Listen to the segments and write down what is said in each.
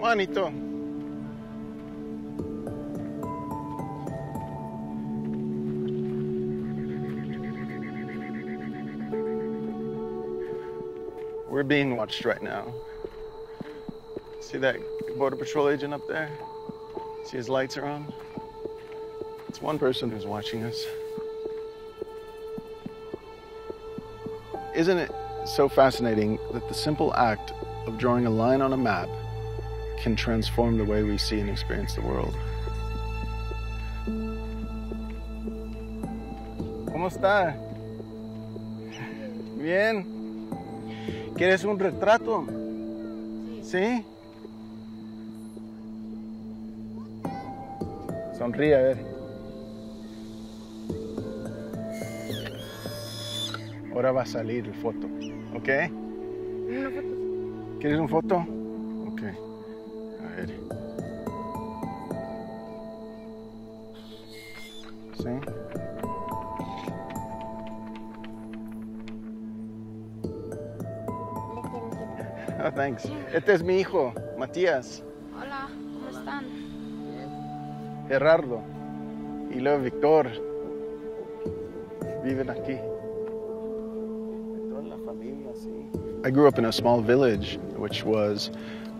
Juanito. We're being watched right now. See that Border Patrol agent up there? See his lights are on? It's one person who's watching us. Isn't it so fascinating that the simple act of drawing a line on a map can transform the way we see and experience the world? ¿Cómo está? Bien. ¿Quieres un retrato? ¿Sí? Sonríe, a ver. Ahora va a salir la foto, ¿ok? Una foto. ¿Quieres una foto? Ok. A ver. ¿Sí? Oh, thanks. Este es mi hijo, Matías. Hola, ¿cómo están? Gerardo. Y luego Víctor. Viven aquí. I grew up in a small village, which was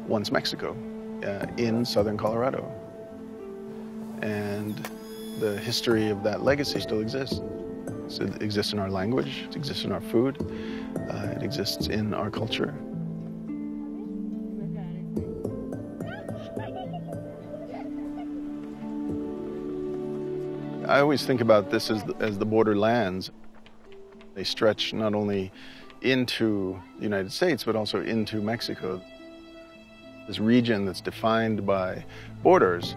once Mexico, in southern Colorado. And the history of that legacy still exists. So it exists in our language, it exists in our food, it exists in our culture. I always think about this as the borderlands. They stretch not only into the United States, but also into Mexico. This region that's defined by borders.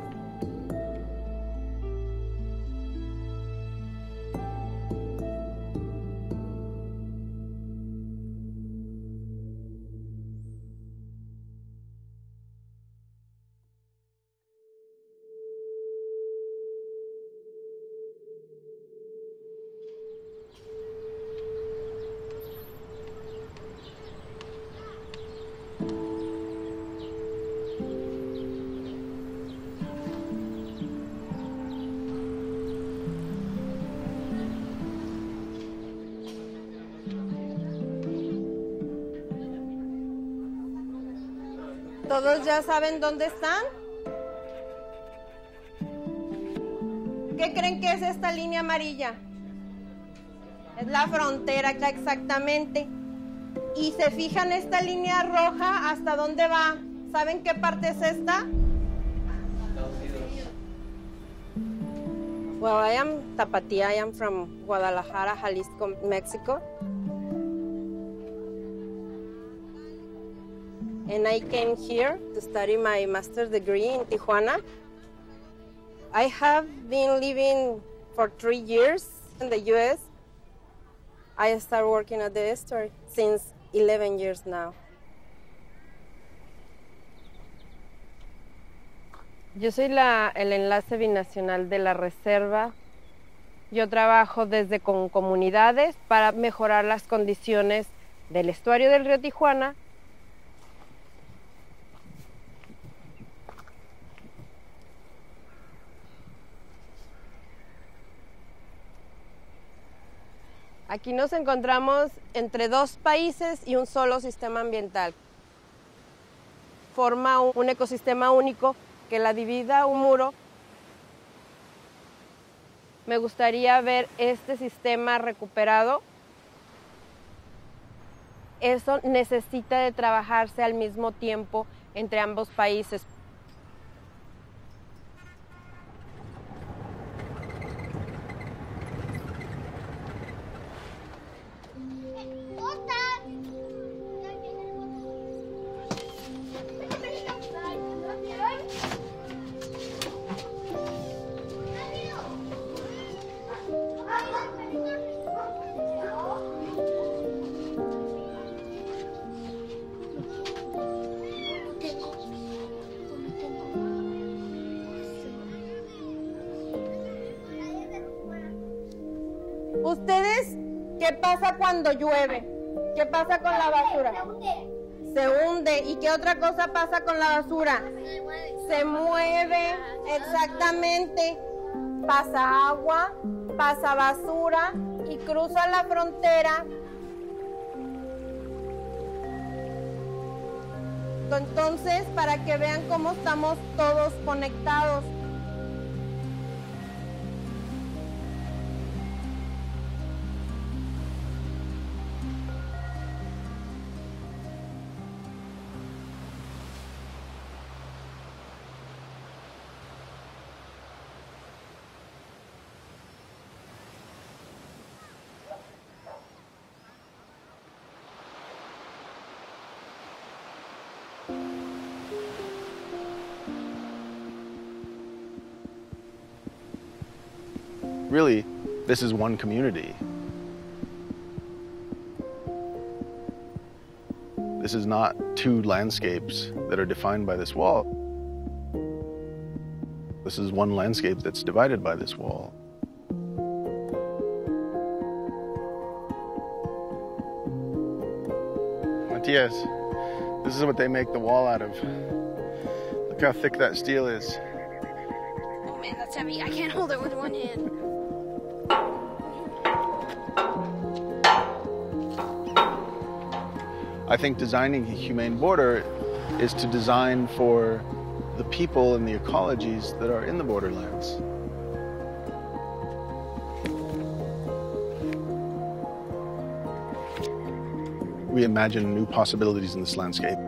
¿Todos ya saben dónde están? ¿Qué creen que es esta línea amarilla? Es la frontera, exactamente. Y se fijan esta línea roja, ¿hasta dónde va? ¿Saben qué parte es esta? Well, I am Tapatía. I am from Guadalajara, Jalisco, Mexico. And I came here to study my master's degree in Tijuana. I have been living for 3 years in the U.S. I started working at the store since 11 years now. Yo soy el enlace binacional de la reserva. Yo trabajo desde con comunidades para mejorar las condiciones del estuario del río Tijuana. Aquí nos encontramos entre 2 países y un solo sistema ambiental. Forma un ecosistema único que la divida un muro. Me gustaría ver este sistema recuperado. Eso necesita de trabajarse al mismo tiempo entre ambos países. ¿Ustedes qué pasa cuando llueve? ¿Qué pasa con la basura? se hunde. ¿Y qué otra cosa pasa con la basura? Se mueve, exactamente. Pasa agua, pasa basura y cruza la frontera. Entonces, para que vean cómo estamos todos conectados. Really, this is one community. This is not two landscapes that are defined by this wall. This is one landscape that's divided by this wall. Matias, this is what they make the wall out of. Look how thick that steel is. Oh man, that's heavy. I can't hold it with one hand. I think designing a humane border is to design for the people and the ecologies that are in the borderlands. We imagine new possibilities in this landscape.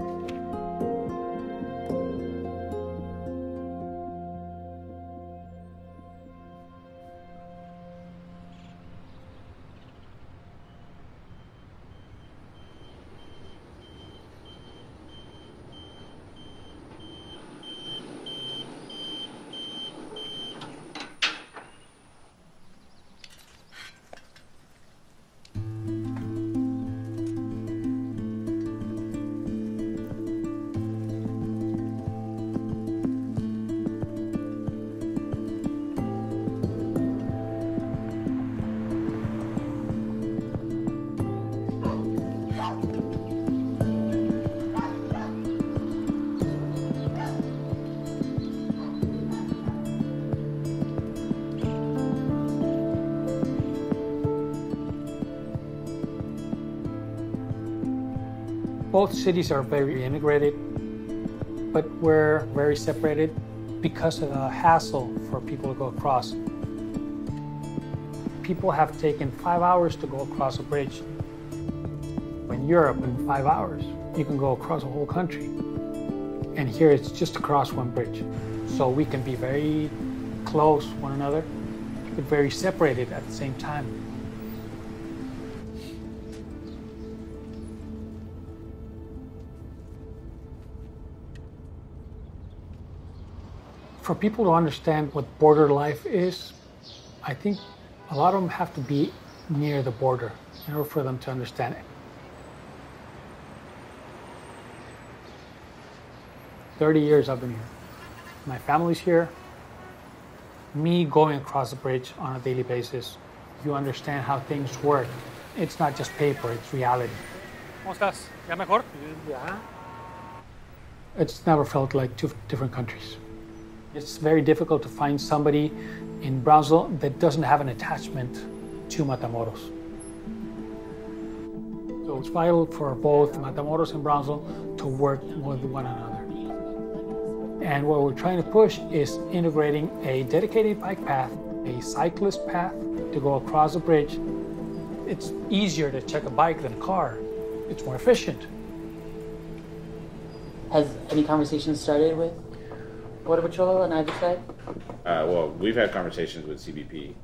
Both cities are very integrated, but we're very separated because of the hassle for people to go across. People have taken 5 hours to go across a bridge. In Europe, in 5 hours, you can go across a whole country. And here it's just across one bridge. So we can be very close one another, but very separated at the same time. For people to understand what border life is, I think a lot of them have to be near the border in order for them to understand it. 30 years I've been here. My family's here. Me going across the bridge on a daily basis, you understand how things work. It's not just paper, it's reality. ¿Cómo estás? ¿Ya mejor? Yeah. It's never felt like two different countries. It's very difficult to find somebody in Brownsville that doesn't have an attachment to Matamoros. So it's vital for both Matamoros and Brownsville to work with one another. And what we're trying to push is integrating a dedicated bike path, a cyclist path to go across the bridge. It's easier to check a bike than a car. It's more efficient. Has any conversation started with Border Patrol on either side? Well, we've had conversations with CBP.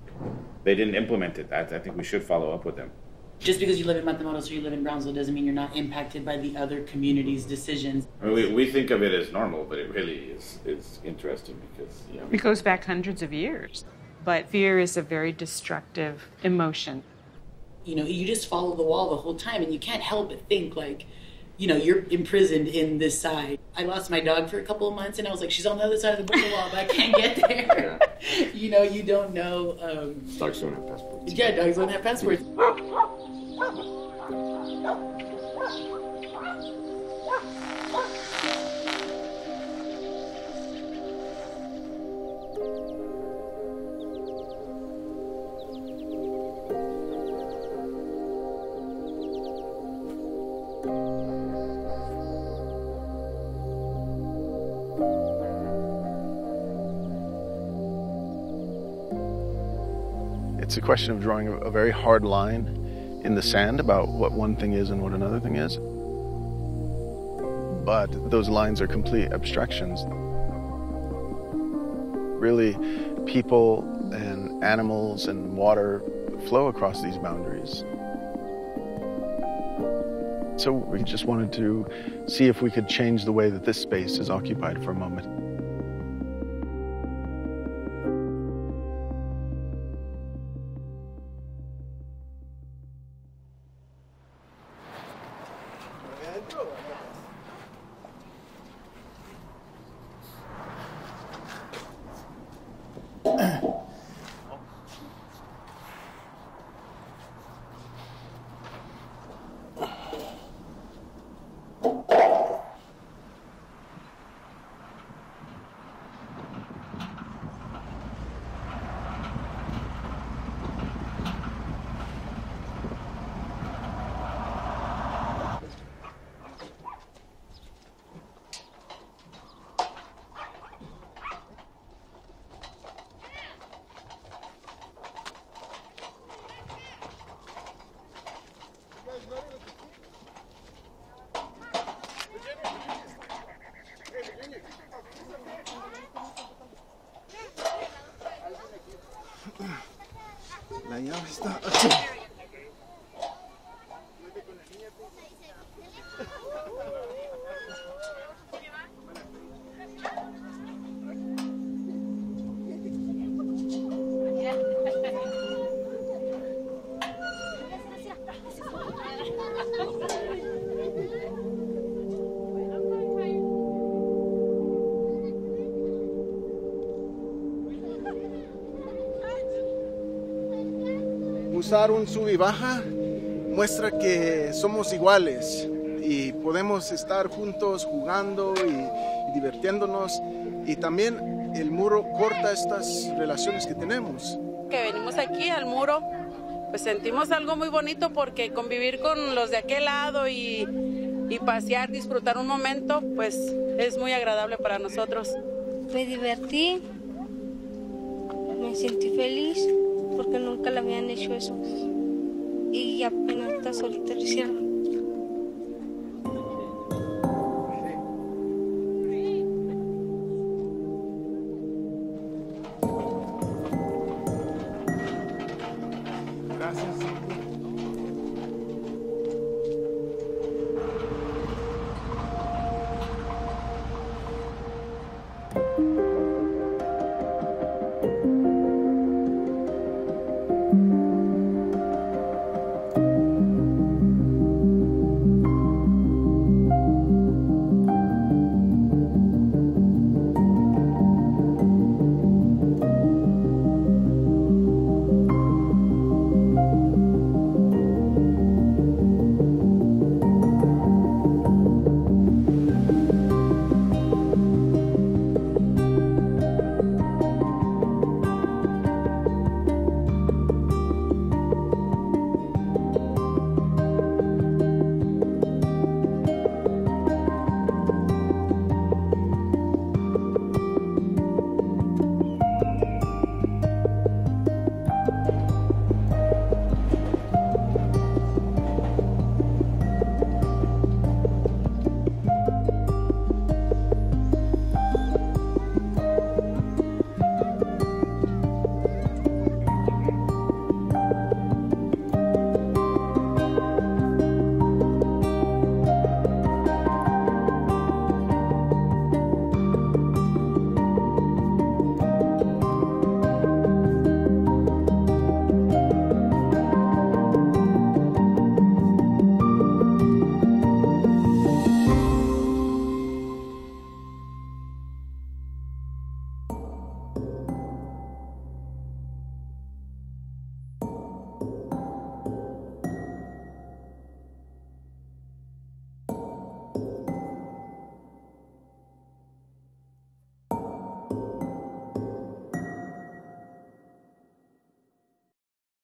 They didn't implement it. I think we should follow up with them. Just because you live in Matamoros or you live in Brownsville doesn't mean you're not impacted by the other communities' decisions. I mean, we think of it as normal, but it really is interesting because, you know. It goes back hundreds of years. But fear is a very destructive emotion. You know, you just follow the wall the whole time and you can't help but think like, you know, you're imprisoned in this side. I lost my dog for a couple of months and I was like, she's on the other side of the border wall, but I can't get there. Yeah. You know, you don't know. Dogs don't have passports. Yeah, dogs don't have passports. It's a question of drawing a very hard line in the sand about what one thing is and what another thing is. But those lines are complete abstractions. Really, people and animals and water flow across these boundaries. So we just wanted to see if we could change the way that this space is occupied for a moment. La llave está aquí. Usar un sub y baja muestra que somos iguales y podemos estar juntos jugando y divirtiéndonos, y también el muro corta estas relaciones que tenemos. Que venimos aquí al muro, pues sentimos algo muy bonito, porque convivir con los de aquel lado y pasear, disfrutar un momento, pues es muy agradable para nosotros. Me divertí, me sentí feliz porque nunca le habían hecho eso y apenas ahorita lo hicieron. Gracias.